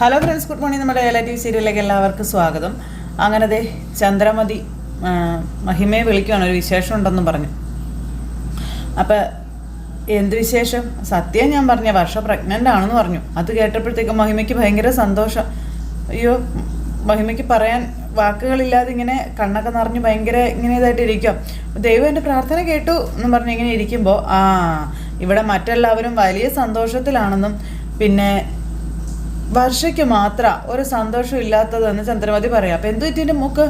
Hello friends, good morning. നമ്മുടെ reality സീരിയലിലേക്ക് എല്ലാവർക്കും സ്വാഗതം. അങ്ങനെ ചന്ദ്രമതി മഹിമയെ വിളിക്കുകയാണ്, ഒരു വിശേഷം ഉണ്ടെന്ന് പറഞ്ഞു. അപ്പം എന്ത് വിശേഷം? സത്യം ഞാൻ പറഞ്ഞ വർഷ പ്രഗ്നൻ്റ് ആണെന്ന് പറഞ്ഞു. അത് കേട്ടപ്പോഴത്തേക്കും മഹിമയ്ക്ക് ഭയങ്കര സന്തോഷം. അയ്യോ, മഹിമയ്ക്ക് പറയാൻ വാക്കുകളില്ലാതെ ഇങ്ങനെ കണ്ണൊക്കെ നിറഞ്ഞ് ഭയങ്കര ഇങ്ങനെ ഇതായിട്ട് ഇരിക്കും. ദൈവം എൻ്റെ പ്രാർത്ഥന കേട്ടു എന്നും പറഞ്ഞ് ഇങ്ങനെ ഇരിക്കുമ്പോൾ ഇവിടെ മറ്റെല്ലാവരും വലിയ സന്തോഷത്തിലാണെന്നും പിന്നെ വർഷയ്ക്ക് മാത്രം ഒരു സന്തോഷം ഇല്ലാത്തതെന്ന് ചന്ദ്രമതി പറയാം. അപ്പം എന്തു പറ്റിൻ്റെ മൂക്ക്?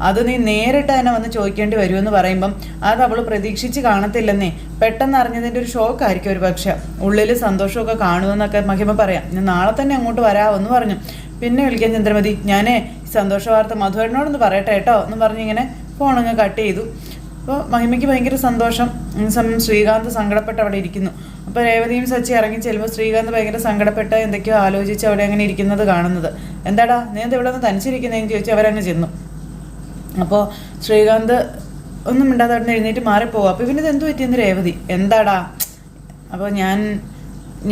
അത് നീ നേരിട്ട് തന്നെ വന്ന് ചോദിക്കേണ്ടി വരുമെന്ന് പറയുമ്പം അത് അവൾ പ്രതീക്ഷിച്ച് കാണത്തില്ലെന്നേ. പെട്ടെന്ന് അറിഞ്ഞതിൻ്റെ ഒരു ഷോക്കായിരിക്കും ഒരു പക്ഷേ. ഉള്ളിൽ സന്തോഷമൊക്കെ കാണുമെന്നൊക്കെ മഹിമ പറയാം. ഞാൻ നാളെ തന്നെ അങ്ങോട്ട് വരാമെന്ന് പറഞ്ഞു. പിന്നെ വിളിക്കാൻ ചന്ദ്രമതി, ഞാനേ സന്തോഷ വാർത്ത മധുവേട്ടനോടൊന്ന് പറയട്ടെ കേട്ടോ എന്ന് പറഞ്ഞിങ്ങനെ ഫോണങ്ങ് കട്ട് ചെയ്തു. അപ്പോൾ മഹിമയ്ക്ക് ഭയങ്കര സന്തോഷം. സമയം ശ്രീകാന്ത് സങ്കടപ്പെട്ട് അവിടെ ഇരിക്കുന്നു. അപ്പോൾ രേവതിയും സച്ചി ഇറങ്ങി ചെല്ലുമ്പോൾ ശ്രീകാന്ത് ഭയങ്കര സങ്കടപ്പെട്ട് എന്തൊക്കെയോ ആലോചിച്ച് അവിടെ അങ്ങനെ ഇരിക്കുന്നത് കാണുന്നത്. എന്താടാ നീ എന്താ ഇവിടെ ഒന്ന് തനിച്ചിരിക്കുന്നതെന്ന് ചോദിച്ച് അവരങ്ങ് ചെന്നു. അപ്പോൾ ശ്രീകാന്ത് ഒന്നും മിണ്ടാതെ അവിടെ നിന്ന് എഴുന്നേറ്റ് മാറിപ്പോകും. അപ്പോൾ ഇവനിത് എന്തു പറ്റിയെന്ന് രേവതി. എന്താടാ? അപ്പോൾ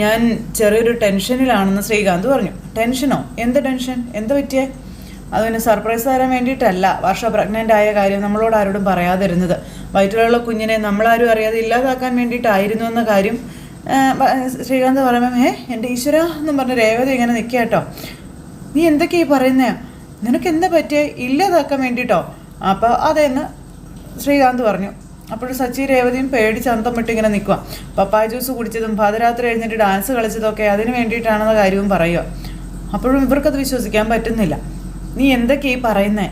ഞാൻ ചെറിയൊരു ടെൻഷനിലാണെന്ന് ശ്രീകാന്ത് പറഞ്ഞു. ടെൻഷനോ? എന്ത് ടെൻഷൻ? എന്താ പറ്റിയേ? അതിന് സർപ്രൈസ് തരാൻ വേണ്ടിയിട്ടല്ല വർഷ പ്രഗ്നൻ്റ് ആയ കാര്യം നമ്മളോട് ആരോടും പറയാതിരുന്നത്. വയറ്റിലുള്ള കുഞ്ഞിനെ നമ്മളാരും അറിയാതെ ഇല്ലാതാക്കാൻ വേണ്ടിയിട്ടായിരുന്നു എന്ന കാര്യം ശ്രീകാന്ത് പറയുമ്പം എൻ്റെ ഈശ്വര എന്നും പറഞ്ഞ് രേവതി ഇങ്ങനെ നിൽക്കുക കേട്ടോ. നീ എന്തൊക്കെയാ പറയുന്നേ? നിനക്ക് എന്താ പറ്റിയേ? ഇല്ലാതാക്കാൻ വേണ്ടിയിട്ടോ? അപ്പോൾ അതെന്ന് ശ്രീകാന്ത് പറഞ്ഞു. അപ്പോഴും സച്ചി രേവതിയും പേടിച്ച് അന്തം വിട്ട് ഇങ്ങനെ നിൽക്കുക. പപ്പായ ജ്യൂസ് കുടിച്ചതും പാതിരാത്രി എഴുന്നേറ്റ് ഡാൻസ് കളിച്ചതൊക്കെ അതിന് വേണ്ടിയിട്ടാണെന്ന കാര്യവും പറയുക. അപ്പോഴും ഇവർക്കത് വിശ്വസിക്കാൻ പറ്റുന്നില്ല. നീ എന്തൊക്കെയാ ഈ പറയുന്നേ?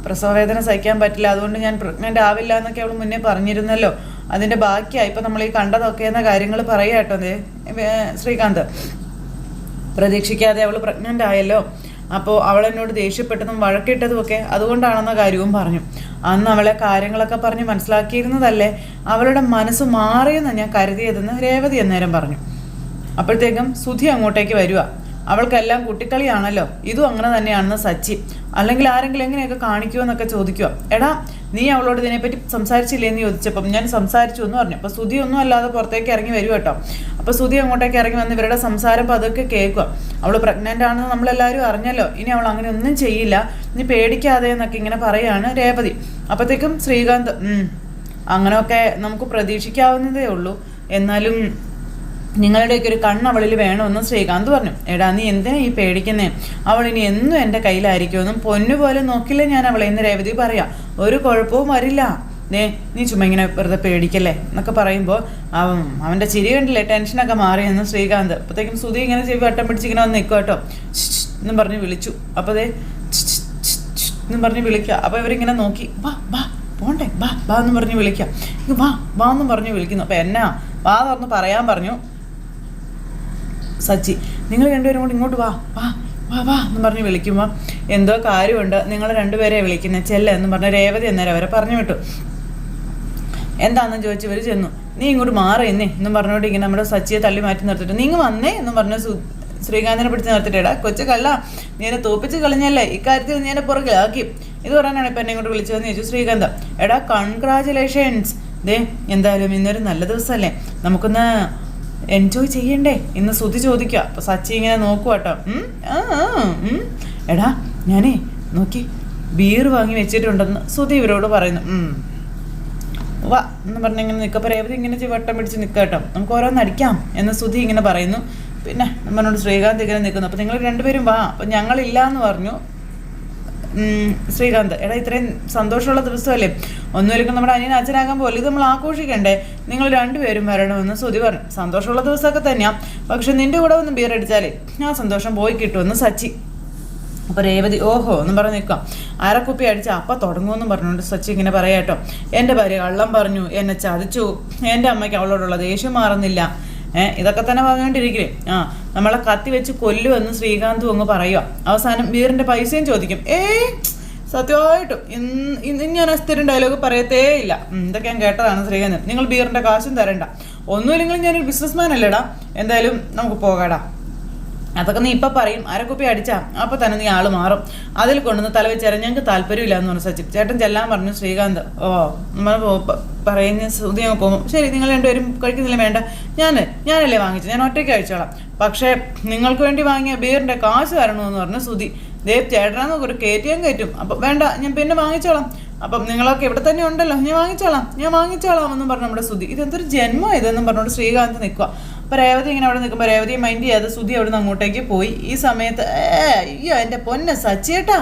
പ്രസവവേദന സഹിക്കാൻ പറ്റില്ല, അതുകൊണ്ട് ഞാൻ പ്രഗ്നൻ്റ് ആവില്ല എന്നൊക്കെ അവൾ മുന്നേ പറഞ്ഞിരുന്നല്ലോ. അതിൻ്റെ ബാക്കിയായി ഇപ്പം നമ്മൾ ഈ കണ്ടതൊക്കെ എന്ന കാര്യങ്ങൾ പറയുക കേട്ടോ. ശ്രീകാന്ത് പ്രതീക്ഷിക്കാതെ അവൾ പ്രഗ്നൻ്റ് ആയല്ലോ. അപ്പോൾ അവളെന്നോട് ദേഷ്യപ്പെട്ടതും വഴക്കിട്ടതും ഒക്കെ അതുകൊണ്ടാണെന്ന കാര്യവും പറഞ്ഞു. അന്ന് അവളെ കാര്യങ്ങളൊക്കെ പറഞ്ഞ് മനസ്സിലാക്കിയിരുന്നതല്ലേ, അവളുടെ മനസ്സ് മാറിയെന്ന് ഞാൻ കരുതിയതെന്ന് രേവതി അന്നേരം പറഞ്ഞു. അപ്പോഴത്തേക്കും സുധി അങ്ങോട്ടേക്ക് വരിക. അവൾക്കെല്ലാം കുട്ടിക്കളിയാണല്ലോ, ഇതും അങ്ങനെ തന്നെയാണെന്ന് സച്ചി. അല്ലെങ്കിൽ ആരെങ്കിലും എങ്ങനെയൊക്കെ കാണിക്കുമെന്നൊക്കെ ചോദിക്കുക. എടാ നീ അവളോട് ഇതിനെപ്പറ്റി സംസാരിച്ചില്ലേന്ന് ചോദിച്ചപ്പം ഞാൻ സംസാരിച്ചു എന്ന് പറഞ്ഞു. അപ്പോൾ സുധി ഒന്നും അല്ലാതെ പുറത്തേക്ക് ഇറങ്ങി വരും കേട്ടോ. അപ്പോൾ സുധി അങ്ങോട്ടേക്ക് ഇറങ്ങി വന്ന് ഇവരുടെ സംസാരം അതൊക്കെ കേൾക്കുക. അവൾ പ്രഗ്നൻ്റ് ആണെന്ന് നമ്മളെല്ലാവരും അറിഞ്ഞല്ലോ, ഇനി അവൾ അങ്ങനെ ഒന്നും ചെയ്യില്ല, നീ പേടിക്കാതെ എന്നൊക്കെ ഇങ്ങനെ പറയുകയാണ് രേവതി. അപ്പോഴത്തേക്കും ശ്രീകാന്ത് അങ്ങനെയൊക്കെ നമുക്ക് പ്രതീക്ഷിക്കാവുന്നതേ ഉള്ളൂ, എന്നാലും നിങ്ങളുടെയൊക്കെ ഒരു കണ്ണവളിൽ വേണമെന്ന് ശ്രീകാന്ത് പറഞ്ഞു. എടാ നീ എന്തിനാ ഈ പേടിക്കുന്നേ? അവൾ ഇനി എന്നും എൻ്റെ കയ്യിലായിരിക്കുമെന്നും പൊന്നുപോലെ നോക്കില്ലേ ഞാൻ അവളെ എന്ന് രേവതി പറയാം. ഒരു കുഴപ്പവും വരില്ല, നീ ചുമ്മാ ഇങ്ങനെ വെറുതെ പേടിക്കല്ലേ എന്നൊക്കെ പറയുമ്പോൾ അവൻ്റെ ചിരി കണ്ടില്ലേ, ടെൻഷനൊക്കെ മാറിയെന്ന് ശ്രീകാന്ത്. അപ്പോഴത്തേക്കും സുധി ഇങ്ങനെ ചെവി വട്ടം പിടിച്ചിങ്ങനെ വന്ന് നിൽക്കുക കേട്ടോ. എന്നും പറഞ്ഞ് വിളിച്ചു. അപ്പോൾ എന്നും പറഞ്ഞ് വിളിക്കുക. അപ്പോൾ ഇവരിങ്ങനെ നോക്കി, വാ വാ പോണ്ടേ, വാ വാ എന്ന് പറഞ്ഞ് വിളിക്കാം. വാ വാ എന്നും പറഞ്ഞ് വിളിക്കുന്നു. അപ്പോൾ എന്നാ വാ തുറന്ന് പറയാൻ പറഞ്ഞു സച്ചി. നിങ്ങൾ രണ്ടുപേരും കൂടി ഇങ്ങോട്ട് വാ വാ വാ വാ എന്ന് പറഞ്ഞ് വിളിക്കുമ്പോൾ എന്തോ കാര്യമുണ്ട്, നിങ്ങൾ രണ്ടുപേരെ വിളിക്കുന്നത് ചെല്ല എന്നും പറഞ്ഞ് രേവതി അന്നേരം അവരെ പറഞ്ഞു വിട്ടു. എന്താണെന്ന് ചോദിച്ച് ഇവർ ചെന്നു. നീ ഇങ്ങോട്ട് മാറിയെന്നേ എന്നും പറഞ്ഞുകൊണ്ട് ഇങ്ങനെ നമ്മുടെ സച്ചിയെ തള്ളി മാറ്റി നിർത്തിട്ട് നിങ്ങൾ വന്നേ എന്നും പറഞ്ഞ് ശ്രീകാന്തിനെ പിടിച്ച് നിർത്തിയിട്ടാ കൊച്ചു കള്ള, നീ എന്നെ തോപ്പിച്ച് കളഞ്ഞല്ലേ, ഇക്കാര്യത്തിൽ നീ എന്നെ പുറകിലാക്കി. ഇത് പറയാനാണ് ഇപ്പം എന്നെ ഇങ്ങോട്ട് വിളിച്ചതെന്ന് ചോദിച്ചു ശ്രീകാന്ത്. എടാ കൺഗ്രാജുലേഷൻസ്, എന്തായാലും ഇന്നൊരു നല്ല ദിവസമല്ലേ, നമുക്കൊന്ന് എൻജോയ് ചെയ്യണ്ടേ ഇന്ന് സുധി ചോദിക്കുക. അപ്പോൾ സച്ചി ഇങ്ങനെ നോക്കുക കേട്ടോ. എടാ ഞാനേ നോക്കി ബീർ വാങ്ങി വെച്ചിട്ടുണ്ടെന്ന് സുധി ഇവരോട് പറയുന്നു. വാ എന്ന് പറഞ്ഞിങ്ങനെ നിൽക്കപ്പോൾ രേവതി ഇങ്ങനെ വട്ടം പിടിച്ച് നിൽക്കുക കേട്ടോ. നമുക്ക് ഓരോന്ന് അടിക്കാം എന്ന് സുധി ഇങ്ങനെ പറയുന്നു. പിന്നെ നമ്മളോട് ശ്രീകാന്ത് ഇങ്ങനെ നിൽക്കുന്നു. അപ്പോൾ നിങ്ങൾ രണ്ടുപേരും വാ. അപ്പം ഞങ്ങളില്ല എന്ന് പറഞ്ഞു ശ്രീകാന്ത്. എടാ ഇത്രയും സന്തോഷമുള്ള ദിവസമല്ലേ, ഒന്നുമില്ലെങ്കിൽ നമ്മുടെ അനിയൻ അച്ഛനാകാൻ പോലെ ഇത് നമ്മൾ ആഘോഷിക്കണ്ടേ, നിങ്ങൾ രണ്ടുപേരും വരണമെന്ന് സുധി പറഞ്ഞു. സന്തോഷമുള്ള ദിവസമൊക്കെ തന്നെയാണ്, പക്ഷെ നിൻ്റെ കൂടെ ഒന്ന് ബിയർ അടിച്ചാലേ ആ സന്തോഷം പോയി കിട്ടുമെന്ന് സച്ചി. അപ്പോൾ രേവതി ഓഹോ എന്നും പറഞ്ഞ് നിൽക്കാം. അരക്കുപ്പി അടിച്ച് അപ്പം തുടങ്ങുമെന്നും പറഞ്ഞുകൊണ്ട് സച്ചി ഇങ്ങനെ പറയാം കേട്ടോ. എൻ്റെ ഭാര്യ കള്ളം പറഞ്ഞു, എന്നെ ചതിച്ചു, എൻ്റെ അമ്മയ്ക്ക് അവളോടുള്ള ദേഷ്യം മാറുന്നില്ല, ഇതൊക്കെ തന്നെ പറഞ്ഞുകൊണ്ടിരിക്കേ. നമ്മളെ കത്തി വെച്ച് കൊല്ലുമെന്ന് ശ്രീകാന്തും അങ്ങ് പറയുക. അവസാനം ബീറിൻ്റെ പൈസയും ചോദിക്കും. സത്യമായിട്ടും ഇന്ന് ഞാൻ സ്ഥിരം ഡയലോഗ് പറയത്തേ ഇല്ല. ഇതൊക്കെ ഞാൻ കേട്ടതാണ് ശ്രീകാന്ത്. നിങ്ങൾ ബീറിൻ്റെ കാശും തരണ്ട, ഒന്നുമില്ലെങ്കിലും ഞാനൊരു ബിസിനസ്മാൻ അല്ലേടാ, എന്തായാലും നമുക്ക് പോകാടാ അതൊക്കെ നീ ഇപ്പം പറയും, അരക്കുപ്പി അടിച്ചാ അപ്പോൾ തന്നെ നീ ആൾ മാറും, അതിൽ കൊണ്ടുവന്ന് തലവെച്ചേരാൻ ഞങ്ങൾക്ക് താല്പര്യമില്ല എന്ന് പറഞ്ഞു സച്ചി. ചേട്ടൻ ചെല്ലാൻ പറഞ്ഞു ശ്രീകാന്ത്. ഓ നമ്മൾ പറയുന്ന സുധി അങ്ങ് പോകും. ശരി, നിങ്ങൾ രണ്ടുപേരും കഴിക്കുന്നില്ല, വേണ്ട, ഞാനല്ലേ വാങ്ങിച്ചു, ഞാൻ ഒറ്റയ്ക്ക് കഴിച്ചോളാം. പക്ഷേ നിങ്ങൾക്ക് വേണ്ടി വാങ്ങിയ ബീറിൻ്റെ കാശ് തരണമെന്ന് പറഞ്ഞു സുധി. ദേവ് ചേട്ടനാന്ന് ഒരു കയറ്റും. അപ്പം വേണ്ട, ഞാൻ പിന്നെ വാങ്ങിച്ചോളാം. അപ്പം നിങ്ങളൊക്കെ ഇവിടെ തന്നെ ഉണ്ടല്ലോ, ഞാൻ വാങ്ങിച്ചോളാം എന്നും പറഞ്ഞു നമ്മുടെ സുധി. ഇതെന്തൊരു ജന്മം ഇതെന്നും പറഞ്ഞുകൊണ്ട് ശ്രീകാന്ത് നിൽക്കുക. അപ്പോൾ രേവതി ഇങ്ങനെ അവിടെ നിൽക്കുമ്പോൾ രേവതിയെ മൈൻഡ് ചെയ്യാതെ സുധി അവിടെ നിന്ന് അങ്ങോട്ടേക്ക് പോയി. ഈ സമയത്ത് അയ്യോ എൻ്റെ പൊന്നെ സച്ചിയേട്ടാ,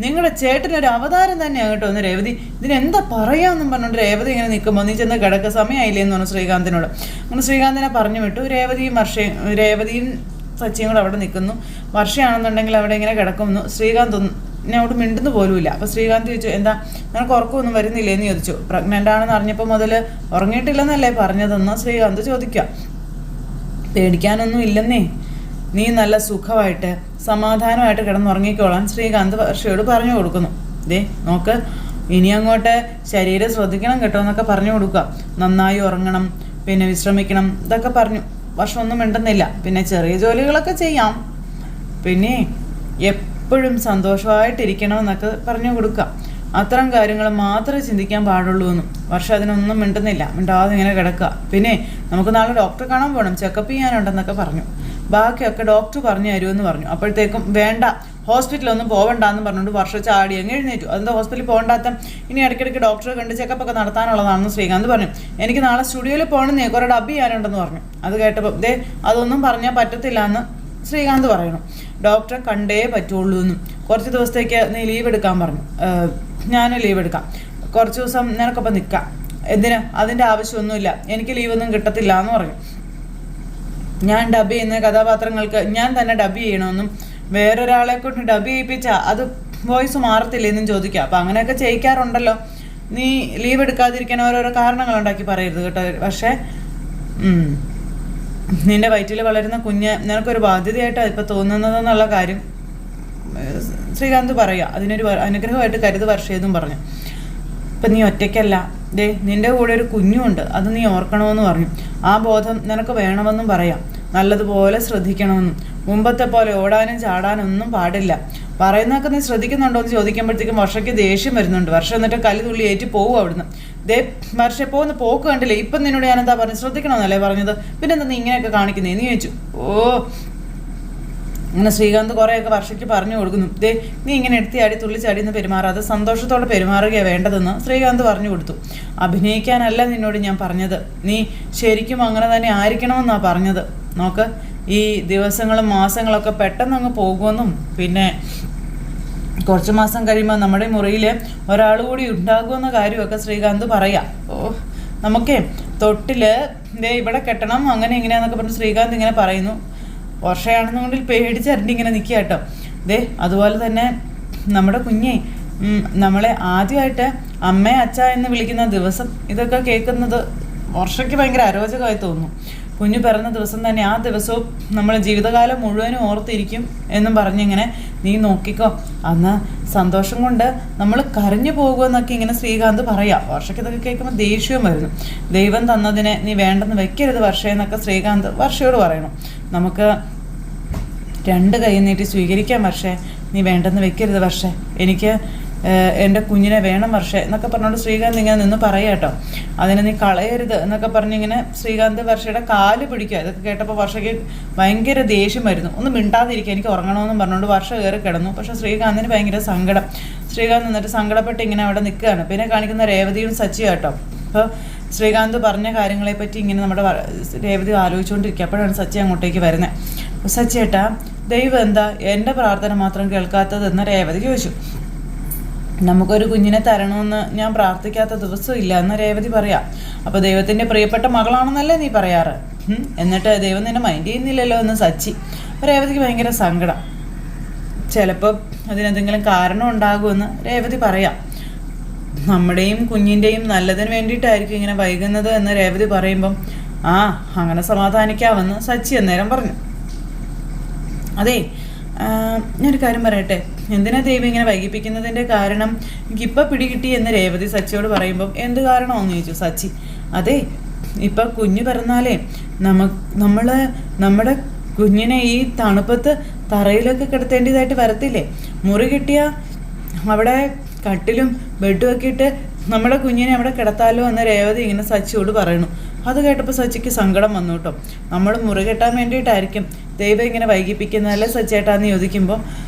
നിങ്ങളുടെ ചേട്ടനൊരു അവതാരം തന്നെയാണ് കേട്ടോ എന്ന് രേവതി. ഇതിനെന്താ പറയാമെന്നും പറഞ്ഞുകൊണ്ട് രേവതി ഇങ്ങനെ നിൽക്കുമ്പോൾ നീ ചെന്ന് കിടക്ക, സമയമായില്ലേ എന്ന് പറഞ്ഞു ശ്രീകാന്തിനോട്. അങ്ങനെ ശ്രീകാന്തിനെ പറഞ്ഞു വിട്ടു. രേവതിയും സച്ചിയും കൂടെ അവിടെ നിൽക്കുന്നു. വർഷയാണെന്നുണ്ടെങ്കിൽ അവിടെ ഇങ്ങനെ കിടക്കുന്നു. ശ്രീകാന്ത് അവിടെ മിണ്ടുന്നു പോലുമില്ല. അപ്പോൾ ശ്രീകാന്ത് ചോദിച്ചു, എന്താ നിനക്ക് ഉറക്കമൊന്നും വരുന്നില്ലേ എന്ന് ചോദിച്ചു. പ്രഗ്നൻ്റ് ആണെന്ന് അറിഞ്ഞപ്പോൾ മുതൽ ഉറങ്ങിയിട്ടില്ലെന്നല്ലേ പറഞ്ഞതെന്ന് ശ്രീകാന്ത് ചോദിക്കുക. പേടിക്കാനൊന്നും ഇല്ലെന്നേ, നീ നല്ല സുഖമായിട്ട് സമാധാനമായിട്ട് കിടന്നുറങ്ങിക്കോളാൻ ശ്രീകാന്ത് വർഷയോട് പറഞ്ഞു കൊടുക്കുന്നു. ദേ നോക്ക്, ഇനി അങ്ങോട്ട് ശരീരം ശ്രദ്ധിക്കണം കേട്ടോ എന്നൊക്കെ പറഞ്ഞു കൊടുക്കുക. നന്നായി ഉറങ്ങണം, പിന്നെ വിശ്രമിക്കണം, ഇതൊക്കെ പറഞ്ഞു. വർഷമൊന്നും മിണ്ടുന്നില്ല. പിന്നെ ചെറിയ ജോലികളൊക്കെ ചെയ്യാം, പിന്നെ എപ്പോഴും സന്തോഷമായിട്ടിരിക്കണമെന്നൊക്കെ പറഞ്ഞു കൊടുക്കുക. അത്തരം കാര്യങ്ങൾ മാത്രമേ ചിന്തിക്കാൻ പാടുള്ളൂ എന്നും. വർഷം അതിനൊന്നും മിണ്ടുന്നില്ല, മിണ്ടാതെ ഇങ്ങനെ കിടക്കുക. പിന്നെ നമുക്ക് നാളെ ഡോക്ടറെ കാണാൻ പോകണം, ചെക്കപ്പ് ചെയ്യാനുണ്ടെന്നൊക്കെ പറഞ്ഞു. ബാക്കിയൊക്കെ ഡോക്ടർ പറഞ്ഞു തരുമെന്ന് പറഞ്ഞു. അപ്പോഴത്തേക്കും വേണ്ട, ഹോസ്പിറ്റലൊന്നും പോകണ്ടെന്ന് പറഞ്ഞുകൊണ്ട് വർഷ ചാടി അങ്ങ് എഴുന്നേറ്റു. അതെന്താ ഹോസ്പിറ്റലിൽ പോകണ്ടാത്ത, ഇനി ഇടയ്ക്കിടയ്ക്ക് ഡോക്ടറെ കണ്ട് ചെക്കപ്പൊക്കെ നടത്താനുള്ളതാണെന്ന് ശ്രീകാന്ത് പറഞ്ഞു. എനിക്ക് നാളെ സ്റ്റുഡിയോയിൽ പോകണമെന്നേ, കുറേ ഡബ് ചെയ്യാനുണ്ടെന്ന് പറഞ്ഞു. അത് കേട്ടപ്പോൾ അതൊന്നും പറഞ്ഞാൽ പറ്റത്തില്ല എന്ന് ശ്രീകാന്ത് പറയണം. ഡോക്ടറെ കണ്ടേ പറ്റുള്ളൂ എന്നും. കുറച്ച് ദിവസത്തേക്ക് നീ ലീവ് എടുക്കാൻ പറഞ്ഞു. ഞാനും ലീവ് എടുക്കാം, കുറച്ച് ദിവസം നിനക്കൊപ്പം നിൽക്കാം. എന്തിനാ, അതിൻ്റെ ആവശ്യമൊന്നുമില്ല, എനിക്ക് ലീവൊന്നും കിട്ടത്തില്ല എന്ന് പറഞ്ഞു. ഞാൻ ഡബ് ചെയ്യുന്ന കഥാപാത്രങ്ങൾക്ക് ഞാൻ തന്നെ ഡബ് ചെയ്യണമെന്നും വേറൊരാളെ കൊണ്ട് ഡബ് ചെയ്യിപ്പിച്ചാൽ അത് വോയിസ് മാറത്തില്ലെന്നും ചോദിക്കുക. അപ്പം അങ്ങനെയൊക്കെ ചെയ്യിക്കാറുണ്ടല്ലോ, നീ ലീവ് എടുക്കാതിരിക്കാൻ ഓരോരോ കാരണങ്ങളുണ്ടാക്കി പറയരുത് കേട്ടോ. പക്ഷേ നിന്റെ വയറ്റിൽ വളരുന്ന കുഞ്ഞ് നിനക്കൊരു ബാധ്യതയായിട്ടാണ് ഇപ്പോൾ തോന്നുന്നതെന്നുള്ള കാര്യം ശ്രീകാന്ത് പറയുക. അതിനൊരു അനുഗ്രഹമായിട്ട് കരുത് വർഷയെന്നും പറഞ്ഞു. ഇപ്പം നീ ഒറ്റയ്ക്കല്ല, നിന്റെ കൂടെ ഒരു കുഞ്ഞുമുണ്ട്, അത് നീ ഓർക്കണമെന്ന് പറഞ്ഞു. ആ ബോധം നിനക്ക് വേണമെന്നും പറയാം. നല്ലതുപോലെ ശ്രദ്ധിക്കണമെന്നും. മുമ്പത്തെ പോലെ ഓടാനും ചാടാനും ഒന്നും പാടില്ല. പറയുന്നതൊക്കെ നീ ശ്രദ്ധിക്കുന്നുണ്ടോ എന്ന് ചോദിക്കുമ്പോഴത്തേക്കും വർഷയ്ക്ക് ദേഷ്യം വരുന്നുണ്ട്. വർഷം എന്നിട്ട് കല്ല് തുള്ളി ഏറ്റി പോവും അവിടുന്ന്. വർഷ പോകുന്ന പോക്ക് കണ്ടില്ലേ, ഇപ്പം നിന്നോട് ഞാനെന്താ പറഞ്ഞു, ശ്രദ്ധിക്കണമെന്നല്ലേ പറഞ്ഞത്, പിന്നെന്താ നീ ഇങ്ങനെയൊക്കെ കാണിക്കുന്നേ എന്ന് ചോദിച്ചു. അങ്ങനെ ശ്രീകാന്ത് കുറേയൊക്കെ വർഷയ്ക്ക് പറഞ്ഞു കൊടുക്കുന്നു. നീ ഇങ്ങനെ എടുത്തിയാടി തുള്ളിച്ചാടി എന്ന് പെരുമാറാതെ സന്തോഷത്തോടെ പെരുമാറുകയാണ് വേണ്ടതെന്ന് ശ്രീകാന്ത് പറഞ്ഞു കൊടുത്തു. അഭിനയിക്കാനല്ല നിന്നോട് ഞാൻ പറഞ്ഞത്, നീ ശരിക്കും അങ്ങനെ തന്നെ ആയിരിക്കണമെന്നാണ് പറഞ്ഞത്. നോക്ക്, ഈ ദിവസങ്ങളും മാസങ്ങളൊക്കെ പെട്ടെന്ന് അങ്ങ് പോകുമെന്നും പിന്നെ കുറച്ച് മാസം കഴിയുമ്പോൾ നമ്മുടെ മുറിയിൽ ഒരാൾ കൂടി ഉണ്ടാകുമെന്ന കാര്യമൊക്കെ ശ്രീകാന്ത് പറയാം. നമുക്കേ തൊട്ടിൽ ഇവിടെ കെട്ടണം, അങ്ങനെ ഇങ്ങനെയാന്നൊക്കെ പറഞ്ഞ് ശ്രീകാന്ത് ഇങ്ങനെ പറയുന്നു. വർഷയാണെന്നുകൊണ്ടിൽ പേടിച്ചരണ്ടിങ്ങനെ നിൽക്കുക കേട്ടോ. അതുപോലെ തന്നെ നമ്മുടെ കുഞ്ഞെ നമ്മളെ ആദ്യമായിട്ട് അമ്മ അച്ഛ എന്ന് വിളിക്കുന്ന ദിവസം, ഇതൊക്കെ കേൾക്കുന്നത് വർഷയ്ക്ക് ഭയങ്കര അരോചകമായി തോന്നുന്നു. കുഞ്ഞു പിറന്ന ദിവസം തന്നെ ആ ദിവസവും നമ്മൾ ജീവിതകാലം മുഴുവനും ഓർത്തിരിക്കും എന്നും പറഞ്ഞിങ്ങനെ നീ നോക്കിക്കോ, അന്ന് സന്തോഷം കൊണ്ട് നമ്മൾ കരഞ്ഞു പോകുമെന്നൊക്കെ ഇങ്ങനെ ശ്രീകാന്ത് പറയാം. വർഷയ്ക്ക് ഇതൊക്കെ കേൾക്കുമ്പോൾ ദേഷ്യവും വരുന്നു. ദൈവം തന്നതിനെ നീ വേണ്ടെന്ന് വെക്കരുത് വർഷയെന്നൊക്കെ ശ്രീകാന്ത് വർഷയോട് പറയണം. നമുക്ക് 2 കൈ നീട്ടി സ്വീകരിക്കാം വർഷേ, നീ വേണ്ടെന്ന് വെക്കരുത് വർഷേ, എനിക്ക് എൻ്റെ കുഞ്ഞിനെ വേണം വർഷേ എന്നൊക്കെ പറഞ്ഞുകൊണ്ട് ശ്രീകാന്ത് ഇങ്ങനെ നിന്ന് പറയാം കേട്ടോ. അതിനെ നീ കളയരുത് എന്നൊക്കെ പറഞ്ഞിങ്ങനെ ശ്രീകാന്ത് വർഷയുടെ കാല് പിടിക്കുക. ഇതൊക്കെ കേട്ടപ്പോൾ വർഷയ്ക്ക് ഭയങ്കര ദേഷ്യം വരുന്നു. ഒന്നും മിണ്ടാതിരിക്കുക, എനിക്ക് ഉറങ്ങണമെന്നും പറഞ്ഞുകൊണ്ട് വർഷ കയറി കിടന്നു. പക്ഷേ ശ്രീകാന്തിന് ഭയങ്കര സങ്കടം. ശ്രീകാന്ത് എന്നിട്ട് സങ്കടപ്പെട്ട് ഇങ്ങനെ അവിടെ നിൽക്കുകയാണ്. പിന്നെ കാണിക്കുന്ന രേവതിയും സച്ചിയും കേട്ടോ. അപ്പോൾ ശ്രീകാന്ത് പറഞ്ഞ കാര്യങ്ങളെപ്പറ്റി ഇങ്ങനെ നമ്മുടെ രേവതി ആലോചിച്ചുകൊണ്ടിരിക്കുക. അപ്പോഴാണ് സച്ചി അങ്ങോട്ടേക്ക് വരുന്നത്. അപ്പോൾ സച്ചി ഏട്ടാ, ദൈവം എന്താ എൻ്റെ പ്രാർത്ഥന മാത്രം കേൾക്കാത്തതെന്ന് രേവതി ചോദിച്ചു. നമുക്കൊരു കുഞ്ഞിനെ തരണമെന്ന് ഞാൻ പ്രാർത്ഥിക്കാത്ത ദിവസം ഇല്ല എന്ന് രേവതി പറയാം. അപ്പോൾ ദൈവത്തിൻ്റെ പ്രിയപ്പെട്ട മകളാണെന്നല്ലേ നീ പറയാറ്, എന്നിട്ട് ദൈവം നിന്നെ മൈൻഡ് ചെയ്യുന്നില്ലല്ലോ എന്ന് സച്ചി. രേവതിക്ക് ഭയങ്കര സങ്കടം. ചിലപ്പോൾ അതിനെന്തെങ്കിലും കാരണം ഉണ്ടാകുമെന്ന് രേവതി പറയാം. നമ്മുടെയും കുഞ്ഞിൻ്റെയും നല്ലതിന് വേണ്ടിയിട്ടായിരിക്കും ഇങ്ങനെ വൈകുന്നത് എന്ന് രേവതി പറയുമ്പം അങ്ങനെ സമാധാനിക്കാമെന്ന് സച്ചി അന്നേരം പറഞ്ഞു. അതെ, ഞാനൊരു കാര്യം പറയട്ടെ, എന്തിനാ ദൈവം ഇങ്ങനെ വൈകിപ്പിക്കുന്നതിൻ്റെ കാരണം എനിക്കിപ്പോൾ പിടികിട്ടി എന്ന് രേവതി സച്ചിയോട് പറയുമ്പം എന്ത് കാരണമെന്ന് ചോദിച്ചു സച്ചി. അതെ, ഇപ്പം കുഞ്ഞ് പിറന്നാലേ നമ്മുടെ കുഞ്ഞിനെ ഈ തണുപ്പത്ത് തറയിലൊക്കെ കിടത്തേണ്ടതായിട്ട് വരത്തില്ലേ? മുറി കിട്ടിയ അവിടെ കട്ടിലും ബെഡും ഒക്കെ ഇട്ട് നമ്മുടെ കുഞ്ഞിനെ അവിടെ കിടത്താലോ എന്ന് രേവതി ഇങ്ങനെ സച്ചിയോട് പറയണു. അത് കേട്ടപ്പോൾ സച്ചിക്ക് സങ്കടം വന്നു കേട്ടോ. നമ്മൾ മുറി കെട്ടാൻ വേണ്ടിയിട്ടായിരിക്കും ദൈവം ഇങ്ങനെ വൈകിപ്പിക്കുന്നതല്ലേ സച്ചേട്ടാന്ന് ചോദിക്കുമ്പോൾ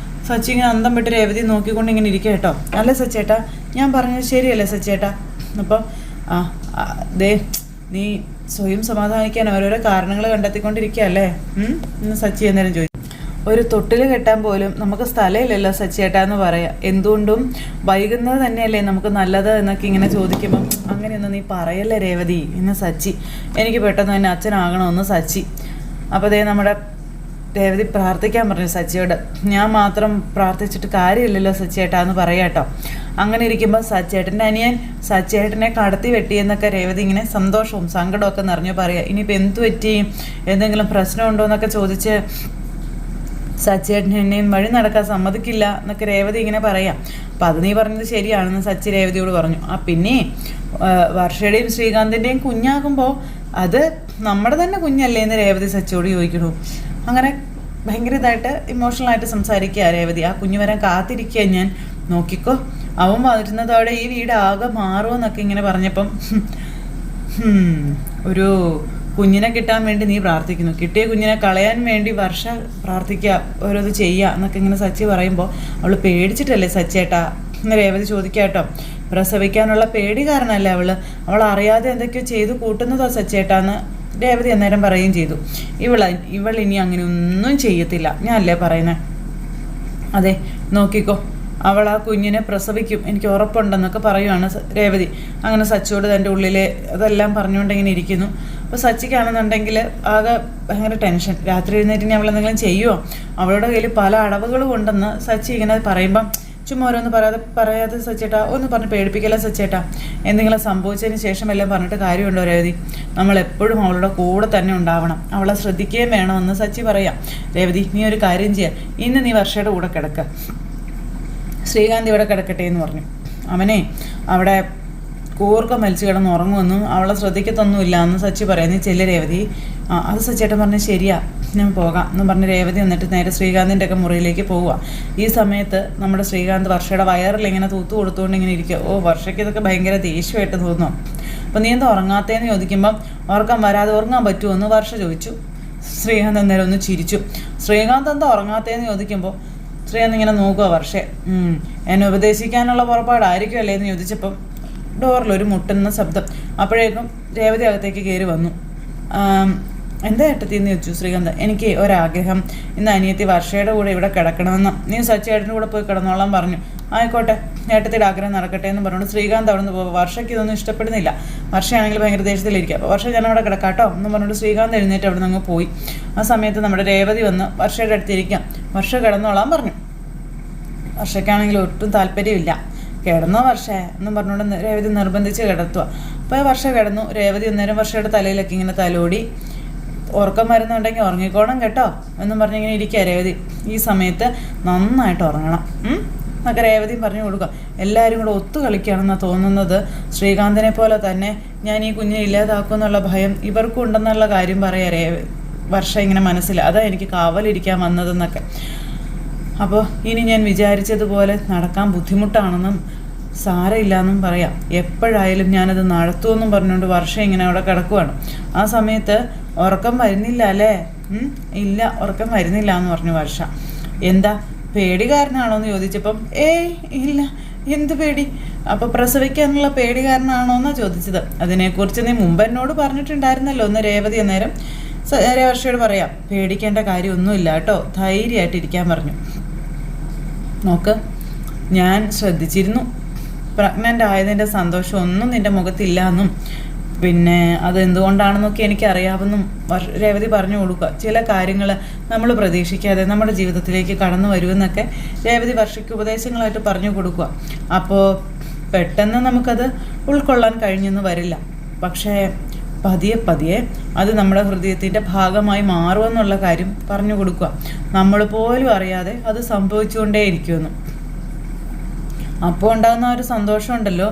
സച്ചി ഇങ്ങനെ അന്തം വിട്ട് രേവതി നോക്കിക്കൊണ്ട് ഇങ്ങനെ ഇരിക്കുക കേട്ടോ. അല്ലേ സച്ചേട്ടാ, ഞാൻ പറഞ്ഞത് ശരിയല്ലേ സച്ചേട്ടാ? അപ്പോൾ ദേ നീ സ്വയം സമാധാനിക്കാൻ ഓരോരോ കാരണങ്ങൾ കണ്ടെത്തിക്കൊണ്ടിരിക്കുകയല്ലേ എന്ന് സച്ചി അന്നേരം ചോദിച്ചു. ഒരു തൊട്ടിൽ കെട്ടാൻ പോലും നമുക്ക് സ്ഥലമില്ലല്ലോ സച്ചിയേട്ടാന്ന് പറയാം. എന്തുകൊണ്ടും വൈകുന്നത് തന്നെയല്ലേ നമുക്ക് നല്ലത് എന്നൊക്കെ ഇങ്ങനെ ചോദിക്കുമ്പം അങ്ങനെയൊന്നും നീ പറയല്ലേ രേവതി എന്ന് സച്ചി. എനിക്ക് പെട്ടെന്ന് തന്നെ അച്ഛനാകണമെന്ന് സച്ചി. അപ്പോൾ അതേ നമ്മുടെ രേവതി പ്രാർത്ഥിക്കാൻ പറഞ്ഞു സച്ചിയോട്. ഞാൻ മാത്രം പ്രാർത്ഥിച്ചിട്ട് കാര്യമില്ലല്ലോ സച്ചിയേട്ടാന്ന് പറയാട്ടോ. അങ്ങനെ ഇരിക്കുമ്പോൾ സച്ചേട്ടൻ്റെ അനിയൻ സച്ചേട്ടനെ കടത്തി വെട്ടിയെന്നൊക്കെ രേവതി ഇങ്ങനെ സന്തോഷവും സങ്കടമൊക്കെ നിറഞ്ഞു പറയുക. ഇനിയിപ്പോൾ എന്തു പറ്റി, എന്തെങ്കിലും പ്രശ്നമുണ്ടോ എന്നൊക്കെ ചോദിച്ച് സച്ചേട്ടൻ എന്നെയും വഴി നടക്കാൻ സമ്മതിക്കില്ല എന്നൊക്കെ രേവതി ഇങ്ങനെ പറയാം. അപ്പം അത് നീ പറഞ്ഞത് ശരിയാണെന്ന് സച്ചി രേവതിയോട് പറഞ്ഞു. പിന്നെ വർഷയുടെയും ശ്രീകാന്തിൻ്റെയും കുഞ്ഞാകുമ്പോൾ അത് നമ്മുടെ തന്നെ കുഞ്ഞല്ലേ എന്ന് രേവതി സച്ചിയോട് ചോദിക്കണു. അങ്ങനെ ഭയങ്കര ഇതായിട്ട് ഇമോഷണലായിട്ട് സംസാരിക്കുക രേവതി. ആ കുഞ്ഞ് വരാൻ കാത്തിരിക്കുക, ഞാൻ നോക്കിക്കോ, അവൻ വരുന്നതോടെ ഈ വീട് ആകെ മാറുമെന്നൊക്കെ ഇങ്ങനെ പറഞ്ഞപ്പം ഒരു കുഞ്ഞിനെ കിട്ടാൻ വേണ്ടി നീ പ്രാർത്ഥിക്കുന്നു, കിട്ടിയ കുഞ്ഞിനെ കളയാൻ വേണ്ടി വർഷ പ്രാർത്ഥിക്കുക, ഓരോത് ചെയ്യുക എന്നൊക്കെ ഇങ്ങനെ സച്ചി പറയുമ്പോൾ അവൾ പേടിച്ചിട്ടല്ലേ സച്ചേട്ടാ എന്ന് രേവതി ചോദിക്കാട്ടോ. പ്രസവിക്കാനുള്ള പേടി കാരണമല്ലേ അവൾ അറിയാതെ എന്തൊക്കെയോ ചെയ്തു കൂട്ടുന്നതോ സച്ചേട്ടാന്ന് രേവതി അന്നേരം പറയുകയും ചെയ്തു. ഇവൾ ഇനി അങ്ങനെ ഒന്നും ചെയ്യത്തില്ല, ഞാനല്ലേ പറയുന്നത്. അതെ നോക്കിക്കോ, അവൾ ആ കുഞ്ഞിനെ പ്രസവിക്കും, എനിക്ക് ഉറപ്പുണ്ടെന്നൊക്കെ പറയുവാണ് രേവതി. അങ്ങനെ സച്ചിയോട് തൻ്റെ ഉള്ളിലെ അതെല്ലാം പറഞ്ഞുകൊണ്ട് ഇങ്ങനെ ഇരിക്കുന്നു. അപ്പോൾ സച്ചിക്കാണെന്നുണ്ടെങ്കിൽ ആകെ ഭയങ്കര ടെൻഷൻ. രാത്രി എഴുന്നേറ്റ് ഇനി അവളെന്തെങ്കിലും ചെയ്യുമോ, അവളുടെ കയ്യിൽ പല അടവുകളും ഉണ്ടെന്ന് സച്ചി ഇങ്ങനെ പറയുമ്പം ചുമ്മാ ഓരോന്ന് പറയാതെ സച്ചേട്ടാ ഒന്ന് പറഞ്ഞ് പേടിപ്പിക്കല സച്ചേട്ടാ. എന്തെങ്കിലും സംഭവിച്ചതിന് ശേഷം എല്ലാം പറഞ്ഞിട്ട് കാര്യമുണ്ടോ രേവതി? നമ്മളെപ്പോഴും അവളുടെ കൂടെ തന്നെ ഉണ്ടാവണം, അവളെ ശ്രദ്ധിക്കുകയും വേണമെന്ന് സച്ചി പറയാം. രേവതി നീ ഒരു കാര്യം ചെയ്യാം, ഇന്ന് നീ വർഷയുടെ കൂടെ കിടക്കുക, ശ്രീകാന്ത് ഇവിടെ കിടക്കട്ടെ എന്ന് പറഞ്ഞു. അവനെ അവിടെ കൂർക്കം വലിച്ചു കിടന്ന് ഉറങ്ങുമെന്നും അവളെ ശ്രദ്ധിക്കത്തൊന്നുമില്ല എന്ന് സച്ചി പറയാം. നീ ചെല്ല് രേവതി. അത് സച്ചേട്ടൻ പറഞ്ഞ് ശരിയാ, ഞാൻ പോകാം എന്ന് പറഞ്ഞ് രേവതി എന്നിട്ട് നേരെ ശ്രീകാന്തിൻ്റെ ഒക്കെ മുറിയിലേക്ക് പോവുക. ഈ സമയത്ത് നമ്മുടെ ശ്രീകാന്ത് വർഷയുടെ വയറിൽ ഇങ്ങനെ തൂത്തു കൊടുത്തുകൊണ്ട് ഇങ്ങനെ ഇരിക്കുക. വർഷയ്ക്ക് ഇതൊക്കെ ഭയങ്കര ദേഷ്യമായിട്ട് തോന്നുന്നു. അപ്പോൾ നീ എന്താ ഉറങ്ങാത്തതെന്ന് ചോദിക്കുമ്പം ഉറക്കം വരാതെ ഉറങ്ങാൻ പറ്റുമോ എന്ന് വർഷ ചോദിച്ചു. ശ്രീകാന്ത് അന്നേരം ഒന്ന് ചിരിച്ചു. ശ്രീകാന്ത് എന്താ ഉറങ്ങാത്തതെന്ന് ചോദിക്കുമ്പോൾ ശ്രീകാന്ത് ഇങ്ങനെ നോക്കുക വർഷേ. എന്നെ ഉപദേശിക്കാനുള്ള പുറപ്പാടായിരിക്കും അല്ലേ എന്ന് ചോദിച്ചപ്പം ഡോറിലൊരു മുട്ടുന്ന ശബ്ദം. അപ്പോഴേക്കും രേവതി അകത്തേക്ക് കയറി വന്നു. എന്താ ഏട്ടത്തിന്ന് ചോദിച്ചു ശ്രീകാന്ത്. എനിക്ക് ഒരാഗ്രഹം, ഇന്ന് അനിയത്തി വർഷയുടെ കൂടെ ഇവിടെ കിടക്കണമെന്ന്. നീ സച്ചേട്ടൻ്റെ കൂടെ പോയി കിടന്നോളാൻ പറഞ്ഞു. ആയിക്കോട്ടെ, ഏട്ടത്തിയുടെ ആഗ്രഹം നടക്കട്ടെ എന്ന് പറഞ്ഞുകൊണ്ട് ശ്രീകാന്ത് അവിടെ നിന്ന് പോകും. വർഷയ്ക്ക് ഇതൊന്നും ഇഷ്ടപ്പെടുന്നില്ല. വർഷയാണെങ്കിൽ ഭയങ്കര ദേഷ്യത്തിലിരിക്കുക. അപ്പോൾ വർഷ ഞാൻ അവിടെ കിടക്കാട്ടോ എന്ന് പറഞ്ഞുകൊണ്ട് ശ്രീകാന്ത് എഴുന്നേറ്റ് അവിടെ നിന്ന് പോയി. ആ സമയത്ത് നമ്മുടെ രേവതി വന്ന് വർഷയുടെ അടുത്തിരിക്കാം. വർഷ കിടന്നോളാൻ പറഞ്ഞു. വർഷയ്ക്കാണെങ്കിൽ ഒട്ടും താല്പര്യമില്ല. കിടന്നോ വർഷേ എന്നും പറഞ്ഞുകൊണ്ട് രേവതി നിർബന്ധിച്ച് കിടത്തുക. അപ്പോൾ വർഷ കിടന്നു. രേവതി അന്നേരം വർഷയുടെ തലയിലൊക്കെ ഇങ്ങനെ തലോടി ഉറക്കം വരുന്നുണ്ടെങ്കിൽ ഉറങ്ങിക്കോണം കേട്ടോ എന്നും പറഞ്ഞിങ്ങനെ ഇരിക്കുക രേവതി. ഈ സമയത്ത് നന്നായിട്ട് ഉറങ്ങണം എന്നൊക്കെ രേവതിയും പറഞ്ഞു കൊടുക്കുക. എല്ലാവരും കൂടെ ഒത്തു കളിക്കുകയാണെന്നാണ് തോന്നുന്നത്. ശ്രീകാന്തിനെ പോലെ തന്നെ ഞാൻ ഈ കുഞ്ഞിനെ ഇല്ലാതാക്കുമെന്നുള്ള ഭയം ഇവർക്കും ഉണ്ടെന്നുള്ള കാര്യം പറയാം വർഷ ഇങ്ങനെ മനസ്സിൽ. അതാ എനിക്ക് കാവലിരിക്കാൻ വന്നതെന്നൊക്കെ. അപ്പോൾ ഇനി ഞാൻ വിചാരിച്ചതുപോലെ നടക്കാൻ ബുദ്ധിമുട്ടാണെന്നും സാരമില്ലെന്നും പറയാം. എപ്പോഴായാലും ഞാനത് നടത്തുമെന്നും പറഞ്ഞുകൊണ്ട് വർഷ ഇങ്ങനെ അവിടെ കിടക്കുവാണ്. ആ സമയത്ത് ഉറക്കം വരുന്നില്ല അല്ലേ? ഇല്ല, ഉറക്കം വരുന്നില്ല എന്ന് പറഞ്ഞു വർഷ. എന്താ പേടി കാരണമാണോ എന്ന് ചോദിച്ചപ്പം ഇല്ല, എന്ത് പേടി? അപ്പോൾ പ്രസവിക്കാനുള്ള പേടി കാരണമാണോ എന്നാണ് ചോദിച്ചത്. അതിനെക്കുറിച്ച് നീ മുമ്പ് എന്നോട് പറഞ്ഞിട്ടുണ്ടായിരുന്നല്ലോ എന്ന് രേവതി അന്നേരം വർഷയോട് പറയാം. പേടിക്കേണ്ട കാര്യമൊന്നുമില്ല കേട്ടോ, ധൈര്യമായിട്ടിരിക്കാൻ പറഞ്ഞു. നോക്ക്, ഞാൻ ശ്രദ്ധിച്ചിരുന്നു, പ്രഗ്നൻ്റ് ആയതിൻ്റെ സന്തോഷം ഒന്നും നിൻ്റെ മുഖത്തില്ല എന്നും പിന്നെ അതെന്തുകൊണ്ടാണെന്നൊക്കെ എനിക്കറിയാമെന്നും രേവതി പറഞ്ഞു കൊടുക്കുക. ചില കാര്യങ്ങൾ നമ്മൾ പ്രതീക്ഷിക്കാതെ നമ്മുടെ ജീവിതത്തിലേക്ക് കടന്നു വരുമെന്നൊക്കെ രേവതി വർഷയ്ക്ക് ഉപദേശങ്ങളായിട്ട് പറഞ്ഞു കൊടുക്കുക. അപ്പോൾ പെട്ടെന്ന് നമുക്കത് ഉൾക്കൊള്ളാൻ കഴിഞ്ഞെന്ന് വരില്ല, പക്ഷേ പതിയെ പതിയെ അത് നമ്മുടെ ഹൃദയത്തിൻ്റെ ഭാഗമായി മാറുമെന്നുള്ള കാര്യം പറഞ്ഞു കൊടുക്കുക. നമ്മൾ പോലും അറിയാതെ അത് സംഭവിച്ചുകൊണ്ടേയിരിക്കുമെന്ന്. അപ്പോൾ ഉണ്ടാകുന്ന ഒരു സന്തോഷമുണ്ടല്ലോ,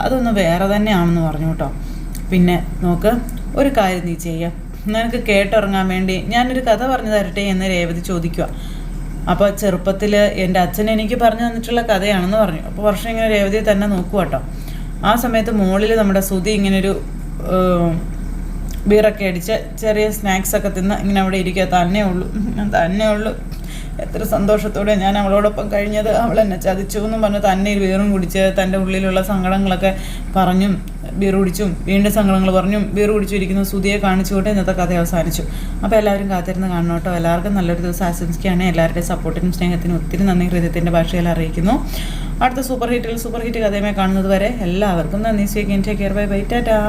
അതൊന്ന് വേറെ തന്നെയാണെന്ന് പറഞ്ഞു കേട്ടോ. പിന്നെ നോക്ക്, ഒരു കാര്യം നീ ചെയ്യാം, നിനക്ക് കേട്ടുറങ്ങാൻ വേണ്ടി ഞാനൊരു കഥ പറഞ്ഞു തരട്ടെ എന്ന് രേവതി ചോദിക്കുക. അപ്പോൾ ചെറുപ്പത്തിൽ എൻ്റെ അച്ഛൻ എനിക്ക് പറഞ്ഞു തന്നിട്ടുള്ള കഥയാണെന്ന് പറഞ്ഞു. അപ്പോൾ വർഷം ഇങ്ങനെ രേവതിയെ തന്നെ നോക്കുക കേട്ടോ. ആ സമയത്ത് മുകളിൽ നമ്മുടെ സുധി ഇങ്ങനൊരു ബീറൊക്കെ അടിച്ച് ചെറിയ സ്നാക്സൊക്കെ തിന്ന് ഇങ്ങനെ അവിടെ ഇരിക്കുക. തന്നെ ഉള്ളൂ എത്ര സന്തോഷത്തോടെ ഞാൻ അവളോടൊപ്പം കഴിഞ്ഞത്. അവൾ എന്നെ ചതിച്ചു എന്നും പറഞ്ഞ് തന്നെ ബീറും കുടിച്ച് തൻ്റെ ഉള്ളിലുള്ള സങ്കടങ്ങളൊക്കെ പറഞ്ഞും ബീർ കുടിച്ചും വീണ്ടും സങ്കടങ്ങൾ പറഞ്ഞും ബീർ കുടിച്ചിരിക്കുന്ന സുധിയെ കാണിച്ചുകൊണ്ട് ഇന്നത്തെ കഥ അവസാനിച്ചു. അപ്പോൾ എല്ലാവരും കാത്തിരുന്ന് കാണണം കേട്ടോ. എല്ലാവർക്കും നല്ലൊരു ദിവസം ആശംസിക്കുകയാണ്. എല്ലാവരുടെയും സപ്പോർട്ടിനും സ്നേഹത്തിനും ഒത്തിരി നന്ദി ഹൃദയത്തിൻ്റെ ഭാഷയിൽ അറിയിക്കുന്നു. അടുത്ത സൂപ്പർ ഹിറ്റ് കഥയുമായി കാണുന്നത് വരെ എല്ലാവർക്കും നന്ദി. Take care. Bye bye. Tata.